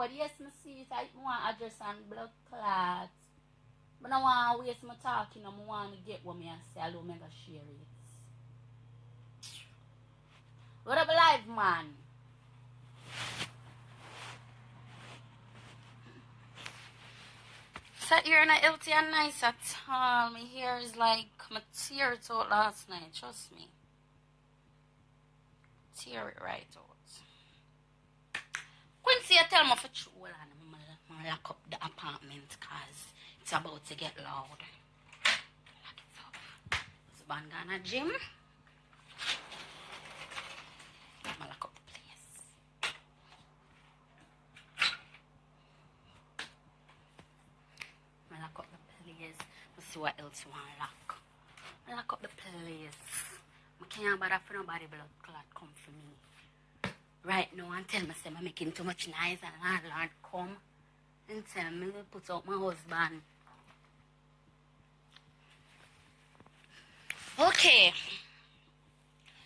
road. Yes, me see it. I want address and blood clots. But I want to waste my talking. I want to get what me and say. I don't make a share it. What up, live, man? Sat here in a healthy and nice at all. My hair is like, my tear it out last night. Trust me. Tear it right out. Quincy, you tell me for true. Hold on, I'm going to lock up the apartment because it's about to get loud. Lock it up. Husband gonna gym. I'm going to lock up the place. I'm going to lock up the place. Let's see what else you want to lock. I lock up the place. I can't bother for nobody blood clot come for me. Right now and tell me say I'm making too much noise and landlord come and tell me to put out my husband. Okay.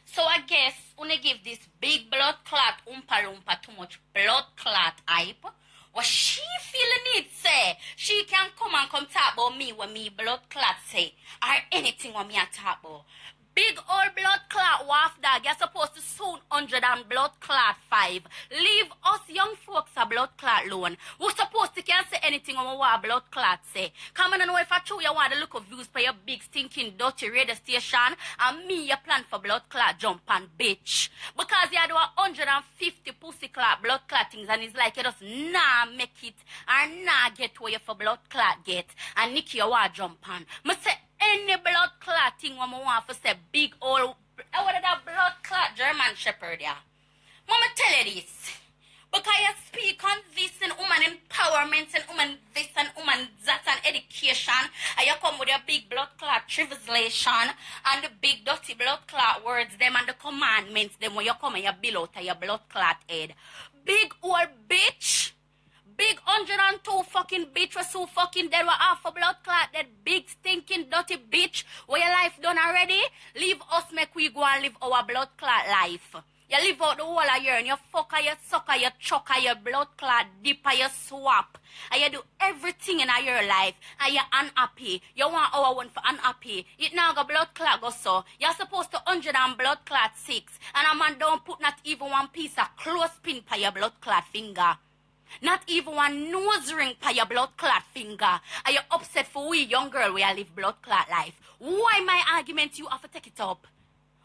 So I guess when I give this big blood clot oompa loompa too much blood clot hype, what she feeling it say, she can come talk about me when me blood clot say, or anything when me a talk about. Big old blood clot waft dog, you're supposed to soon 100 and blood clot 5. Leave us young folks a blood clot alone. We're supposed to can't say anything on what blood clot say. Come on and know if I true you want to look of views for your big stinking dirty radio station and me you plan for blood clot jump and bitch. Because you do 150 pussy clot blood clot things and it's like you just nah make it or nah get where you for blood clot get. And Nicki you want jump on. Me say any blood clot thing when I want to say big old, what is that blood clot German Shepherd yeah? Mama tell you this. Because you speak on this and woman empowerment and woman this and woman that and education and you come with your big blood clot trivialization and the big dirty blood clot words them and the commandments them when you come and you bill out of your blood clot head. Big old bitch. Big 102 fucking bitch was so fucking dead. We're half a blood clot. That big stinking dirty bitch. Where your life done already? Leave us make we go and live our blood clot life. You live out the whole of year and you fucker, you sucker, you chucker, your blood clot dipper, you swap. And you do everything in your life. And you're unhappy. You want our one for unhappy. It now got blood clot go so. You're supposed to 100 and blood clot 6. And a man don't put not even one piece of clothespin by your blood clot finger. Not even one nose ring by your blood clot finger. Are you upset for we young girl where I live blood clot life? Why my argument you have to take it up?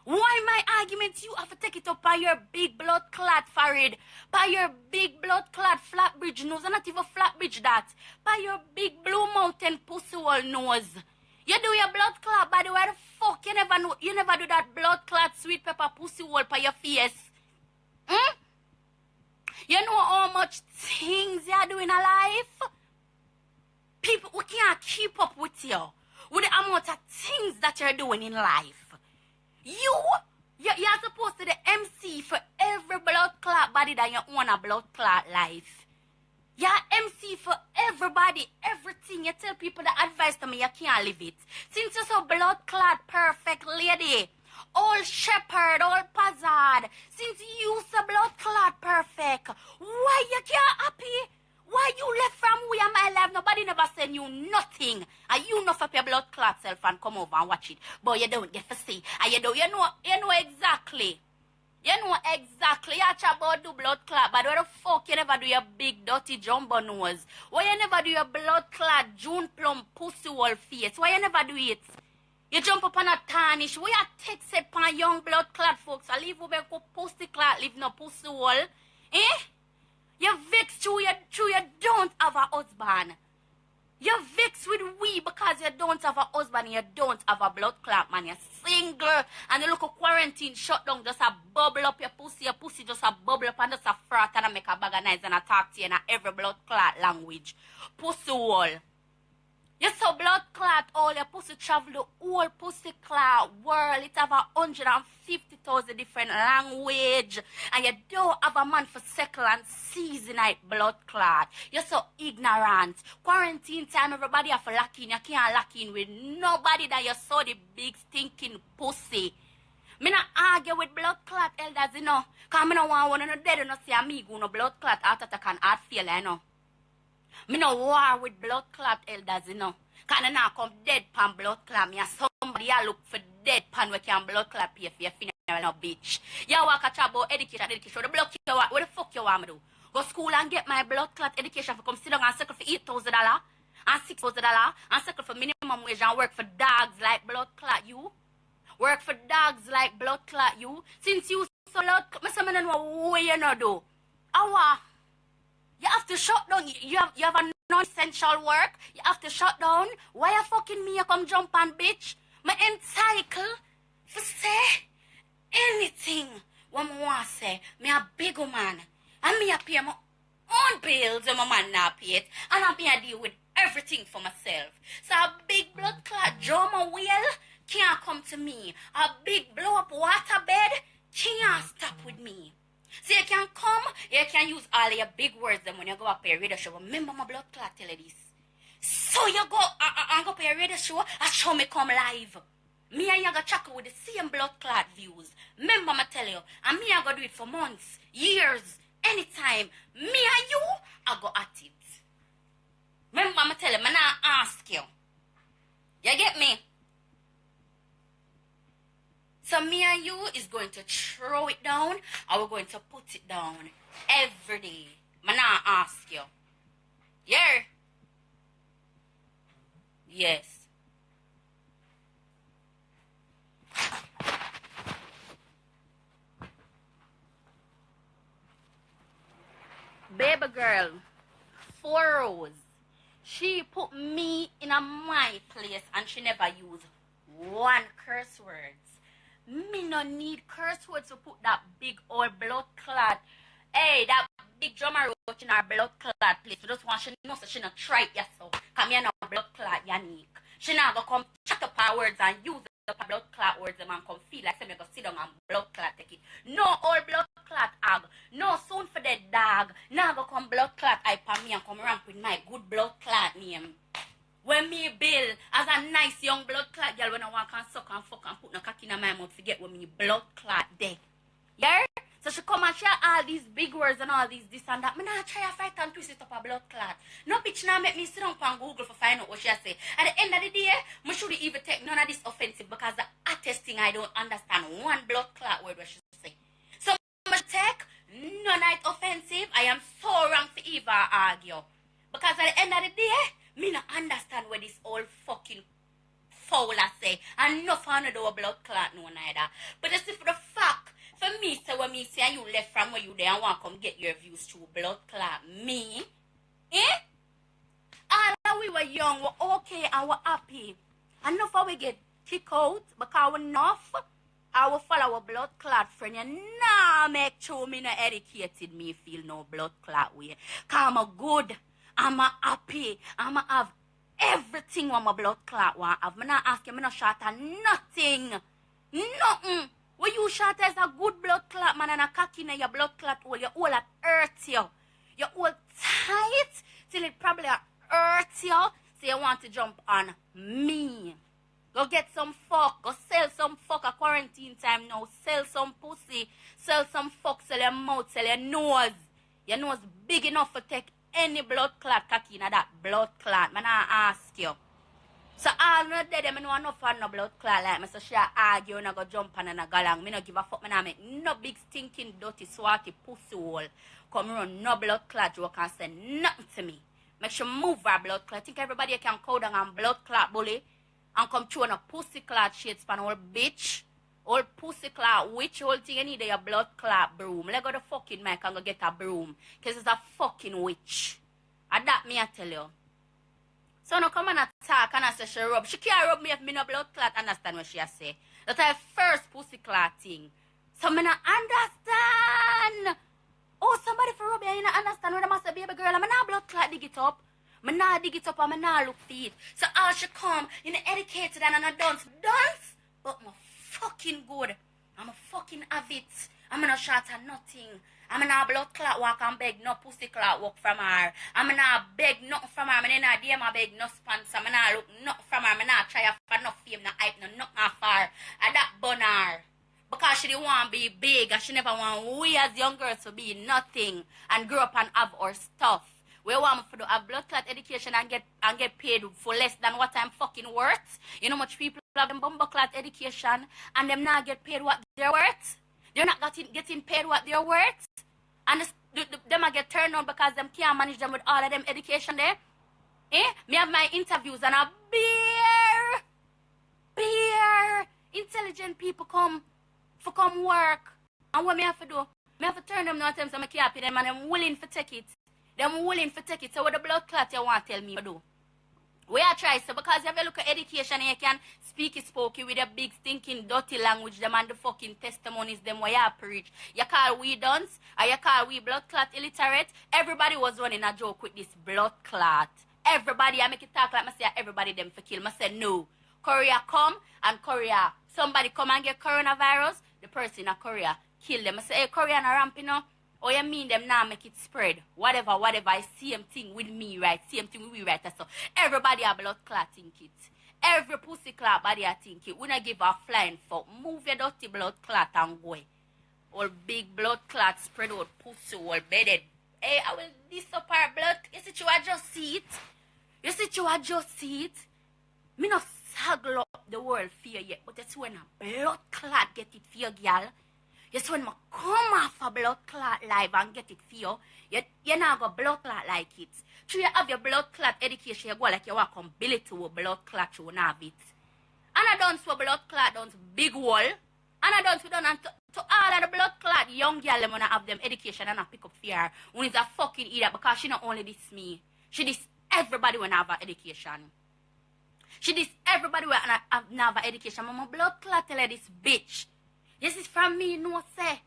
Why my argument you have to take it up by your big blood clot forehead? By your big blood clot flat bridge nose, and not even flat bridge that. By your big blue mountain pussy hole nose. You do your blood clot by the way the fuck you never do that blood clot sweet pepper pussy hole by your face. Hmm? You know how much things you're doing in life? People, we can't keep up with you. With the amount of things that you're doing in life. You're supposed to be the MC for every blood clot body that you own a blood clot life. You're MC for everybody, everything. You tell people the advice to me, you can't live it. Since you're so blood clot perfect lady, all shepherd, all pazard. Since you so blood clot perfect, why you can't happy? Why you left from we and my life? Nobody never send you nothing. And you know for your blood clot self and come over and watch it. But you don't get to see. And you know exactly. You know exactly. You chat about do blood clot, but why the fuck you never do your big dirty jumbo nose? Why you never do your blood clot June plum pussy wall face? Why you never do it? You jump up on a tarnish. We are text it upon young blood clot folks. I leave over go pussy clot, leave no pussy wall. Eh? You vex through you don't have a husband. You vex with we because you don't have a husband and you don't have a blood clot, man. You're single and you look a quarantine shut down, just a bubble up your pussy just a bubble up and just a frat and a make a bag of nice and a talk to you in a every blood clot language. Pussy wall. You saw blood clot all your pussy travel the whole pussy clot world. It have 150,000 different language. And you don't have a man for second and season night blood clot. You're so ignorant. Quarantine time, everybody have to lock in. You can't lock in with nobody that you saw the big stinking pussy. Me not argue with blood clot elders, you know. Cause me no want one of no dead and no see me go no blood clot heart attack and heart failure, you know. Me no war with blood clot elders, you know. Cause I now come dead pan blood clot. Me a somebody a look for dead pan we can blood clot pay for your funeral, no bitch. You walk a chat about education. The blood you want, what the fuck you want me do? Go school and get my blood clot education for come sit down and circle for $8,000 and $6,000 and circle for minimum wage and work for dogs like blood clot you. Work for dogs like blood clot you. Since you so blood clot, me say me no know what you know do. Awa. You have to shut down. You have a non-essential work. You have to shut down. Why you fucking me? You come jump on, bitch. Me entitled for say anything. What me want say? Me a big man. And me a pay my own bills and my man not pay it. And I be a deal with everything for myself. So a big blood clot drama wheel can't come to me. A big blow up water bed can't stop with me. So you can come, you can use all your big words then when you go up a radio show. Remember my blood clot tell you this. So you go and go up a radio show and show me come live. Me and you go check with the same blood clot views. Remember I tell you, and me I go do it for months, years, anytime. Me and you, I go at it. Remember I tell you, I not ask you. You get me? So me and you is going to throw it down, or we're going to put it down every day. I not ask you. Yeah? Yes. Baby girl, 4 rows. She put me in my place and she never used one curse words. Me no need curse words to put that big old blood clot. Hey, that big drummer roach in our blood clot place. We just want she know so she not try it yourself. Come here now blood clot unique. She not gonna come chat up her words and use the blood clot words and come feel like me go sit down and blood clot take it. No old blood clot ag. No soon for the dog. Now go come blood clot hype on me and come rank with my good blood clot name. When me bill as a nice young blood clot girl when I walk and suck and fuck and put no cock in my mouth forget when me blood clot there. Yeah? So she come and share all these big words and all these this and that. Me not try to fight and twist it up a blood clot. No bitch now make me sit down on Google for find out what she say. At the end of the day, me should even take none of this offensive because the hottest thing I don't understand one blood clot word what she say. So me take none of it offensive. I am so wrong for even argue. Because at the end of the day, me not understand what this old fucking foul I say. And no fun to do a blood clot no neither. But just for the fact, for me, so when me say you left from where you there and want to come get your views through blood clot, me, all we were young, we're okay and we're happy. And enough we get kicked out because we're enough. I will follow our blood clot friend. You nah make sure me not educated me feel no blood clot way. Cause I'm a good. I'm a happy. I'm a have everything what my blood clot want have. Me not ask you, me not shot at nothing. Nothing. When you shot as a good blood clot man and a cocky in your blood clot hole, your hole at hurt you. Your hole tight till it probably hurt you. So you want to jump on me. Go get some fuck. Go sell some fuck at quarantine time now. Sell some pussy. Sell some fuck. Sell your mouth. Sell your nose. Your nose big enough to take any blood clot cocky in that blood clot. Man, I ask you. So all no dead, I know enough for no blood clot like me. So she argue and I go jump on and I go along. Me no give a fuck. Me not make no big stinking dirty swatty pussy hole. Come run no blood clot joke and say nothing to me. Make sure move her blood clot. Think everybody can go down and blood clot bully and come through on a pussy clot shades pan old bitch. Old pussy clot witch, whole thing you need a blood clot broom. Let go the fucking mic and go get a broom. Cause it's a fucking witch. And that me I tell you. So no come and attack and I say she rub. She can't rub me if me no blood clot understand what she say. That's her first pussy clot thing. So me not understand. Oh, somebody for rub you, you not understand what I must say, baby girl. I'm not blood clot dig it up. Me not dig it up and me not look for it. So all she come, you know, educated and I dance. Dance? But I'm fucking good. I'm a fucking have it. I'm not short at nothing. I'm not blood clot walk and beg no pussy clot walk from her. I'm not beg nothing from her. I'm not DM I beg no sponsor. I'm not look nothing from her. I'm not try for no fame, no hype, no nothing off her. And that bun her. Because she didn't want to be big and she never want we as young girls to be nothing and grow up and have our stuff. We want to do a blood clot education and get paid for less than what I'm fucking worth. You know much people have them bumper clot education and them not get paid what they're worth. They're not getting paid what they're worth. And them get turned on because them can't manage them with all of them education there. Me have my interviews and a bare intelligent people come work. And what me have to do? Me have to turn them now so I can't pay them and I'm willing to take it. Them willing to take it. So what the blood clot you want to tell me to do? We are trying so because you have a look at education and you can speak it spokey with a big stinking dirty language them and the fucking testimonies them where you preach. You call we dunce or you call we blood clot illiterate. Everybody was running a joke with this blood clot. Everybody, I make it talk like I say everybody them for kill. I say no. Korea come and Korea. Somebody come and get coronavirus. The person in Korea kill them. I say, hey, Korea na ramping up. Oh, you mean them now make it spread? Whatever. I same thing with me, right? Same thing with we, right? So everybody a blood clot think it. Every pussy clot body a think it. We not give a flying fuck. Move your dirty blood clot and go. All big blood clot spread out pussy all bedded. Hey, I will this up our blood. You see you just see it? Me not saggle up the world fear yet, but that's when a blood clot get it fear, girl. Yes, when I come off a blood clot live and get it for you not go blood clot like it. So you have your blood clot education, you go like you walk on ability to a blood clot, you won't have it. And I done for blood clot, done big wall. And I done for done to all of the blood clot young girl, them wanna have them education and I pick up fear. When it's a fucking idiot because she not only diss me, she diss everybody when I have education. She diss everybody when I have education. Mama blood clot tell her this bitch. This is from me, no say.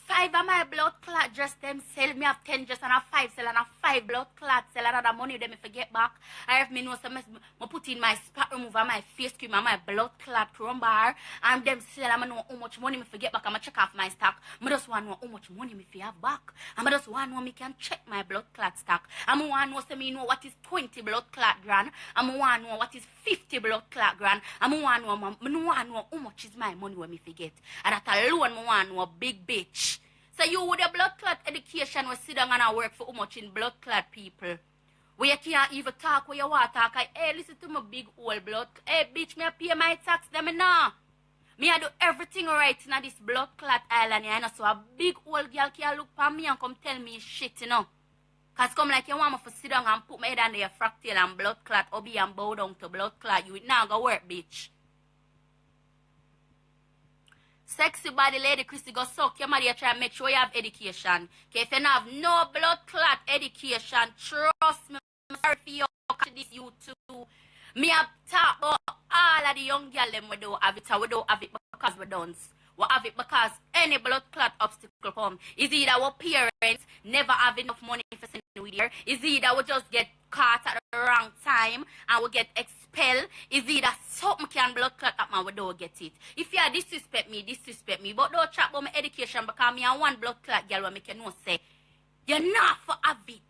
5 of my blood clot just them sell. Me have 10 just and have 5 sell and have 5 blood clot sell another money them if I get back. I have me know some I put in my spot remover, my face cream and my blood clot chrome bar and them sell and I know how much money me if I get back. I'm check off my stock. I just want to know how much money me if I have back. I just want to know me can check my blood clot stock. I want to know so me know what is 20 blood clot grand. I want to know what is 50 blood clot grand. I want to know how much is my money when me forget. And that alone I want to know a big bitch. So you with a blood clot education will sit down and I work for how much in blood clot people. Where you can't even talk where you want to talk. Hey, listen to my big old blood. Hey, bitch, me I pay my tax them now. Me I do everything right in this blood clot island, you know. So a big old girl can look for me and come tell me shit, you know. Cause come like you want me to sit down and put my head under your fractal and blood clot, obi and bow down to blood clot. You now go work, bitch. Sexy body lady Christy go suck your mother, try and make sure you have education. Okay, if you don't have no blood clot education, trust me, I'm sorry for you this you too. Me have talk about all of the young girls them we don't have it, so we don't have it because we don't. We have it because any blood clot obstacle come. Is either our parents never have enough money for sending we there. Is either we just get caught at the wrong time and we get expelled. Is either something can blood clot up and we don't get it. If you disrespect me. But don't chat about my education because me and one blood clot girl will make you know say, you're not for have it.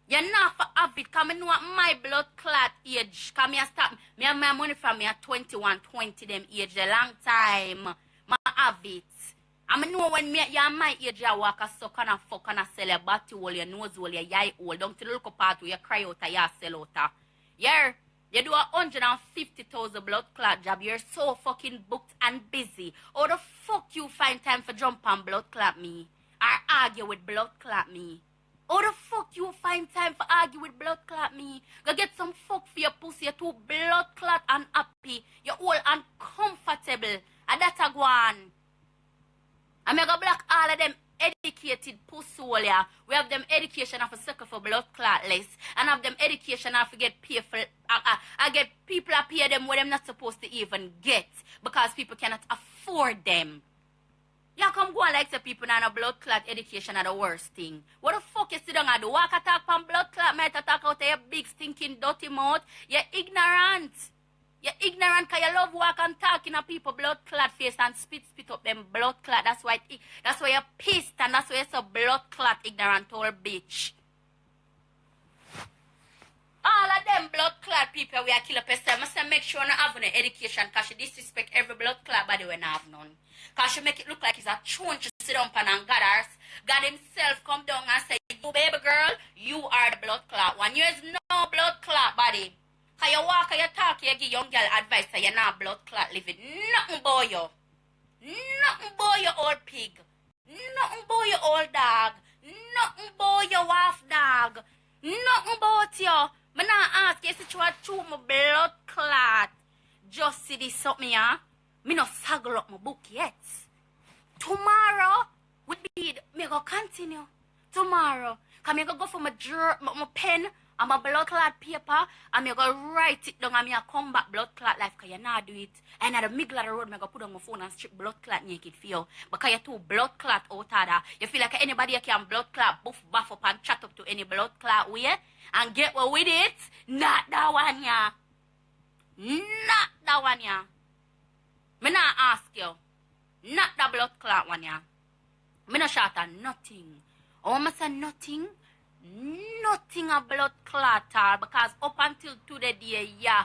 You're not for have it. Because I know my blood clot age. Because me have my money from me at 21, 20 them age. A long time. I have it. I know when you're my age, you walk a suck and a fuck and a sell your body hole, your nose hole, your eye hole. Down to the local part where you cry out and you sell out. Yeah. You do 150,000 blood clot job. You're so fucking booked and busy. How the fuck you find time for jump on blood clot me? Or argue with blood clot me? How the fuck you find time for argue with blood clot me? Go get some fuck for your pussy. You're too blood clot and happy. You're all uncomfortable. And that's a go on. I'm going to block all of them educated pussy. We have them education of a sucker for blood clot list. And have them education of get pay for I get people up here them where them not supposed to even get. Because people cannot afford them. You come go and like say people now blood clot education are the worst thing. What the fuck you sit down and do? Walk attack on blood clot, might attack out of your big stinking dirty mouth. You're ignorant. You're ignorant because you love walk and talk in a people blood clot face and spit up them blood clot. That's why you're pissed and that's why you're so blood clot ignorant old bitch. All of them blood clot people people we are kill up yourself. I say make sure you have no education because she disrespect every blood clot body when I have none. Because she make it look like it's a chone to sit down and God himself come down and say, you baby girl, you are the blood clot one. You is no blood clot body. Because you walk and you talk, you give young girl advice that you're not blood clot living. Nothing boy you. Nothing boy you old pig. Nothing boy you old dog. Nothing boy you half dog. Nothing about you. Me not ask you if you want to my blood clot. Just see this something, yeah? Me not saggle up my book yet. Tomorrow, me go continue. Tomorrow. Cause me go for my pen and my blood clot paper and me go write it down and me come back blood clot life cause you not do it. And at the middle of the road, me go put on my phone and strip blood clot naked for you. Because you too blood clot out of that. You feel like anybody can blood clot buff buff up and chat up to any blood clot way and get away with it. Not that one, yeah. Not that one, yeah. Me not ask you. Not the blood clot one, yeah. Me not shout at nothing. Oh, me say nothing. Nothing a blood clot because up until today, yeah,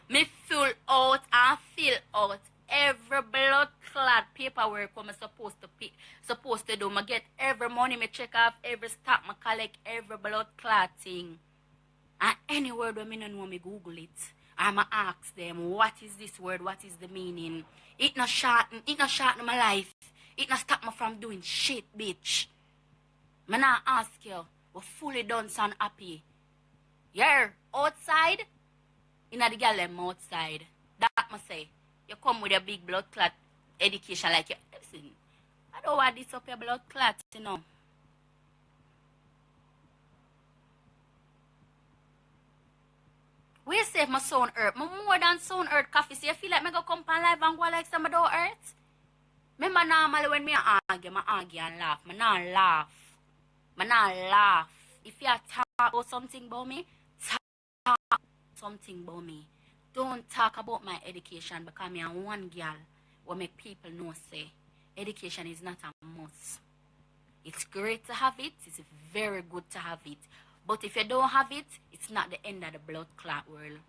me fill out and fill out every blood clot paperwork what me supposed to do. Me get every money, me check off every stock, me collect every blood clot thing. And any word when me no know, me Google it. And I ask them, what is this word? What is the meaning? It not shorten my life. It not stop me from doing shit, bitch. Me not ask you. We're fully done and happy. Yeah, outside, in the girl them outside. That must say. You come with a big blood clot education like you. Listen, I don't want this up your blood clot, you know. We save my sound earth. More than sound earth coffee. So you feel like me go come on live and go like some of the earth? Remember normally when me argue and laugh. Me not laugh. Me not laugh. If you talk about something about me, talk something about me. Don't talk about my education because me am one girl will make people know say education is not a must. It's great to have it. It's very good to have it. But if you don't have it, it's not the end of the blood clot world.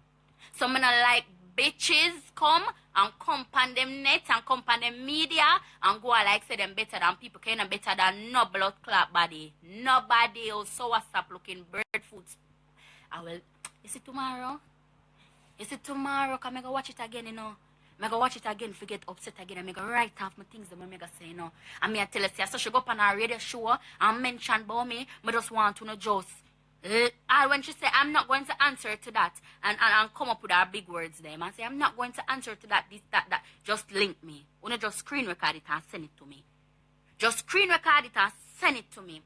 So me not like bitches come on them net and come on them media and go like say them better than people kind of better than no blood clot body. Nobody else so what's up looking bird food. I will. Is it tomorrow? Is it tomorrow? Can I go watch it again, you know? I go watch it again, forget upset again, and I go write off my things that I go say, you know. And me I tell her, say, so she go up on her radio show and mention about me, I just want to know just. When she say, I'm not going to answer to that, and come up with our big words there, and say, I'm not going to answer to that, this, that, just link me. You just screen record it and send it to me. Just screen record it and send it to me.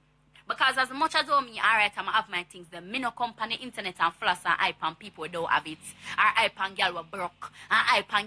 Because as much as me, alright, I'm have my things, the me no company internet and floss and hype and people don't have it. Our hype and girl were broke. And hype and girl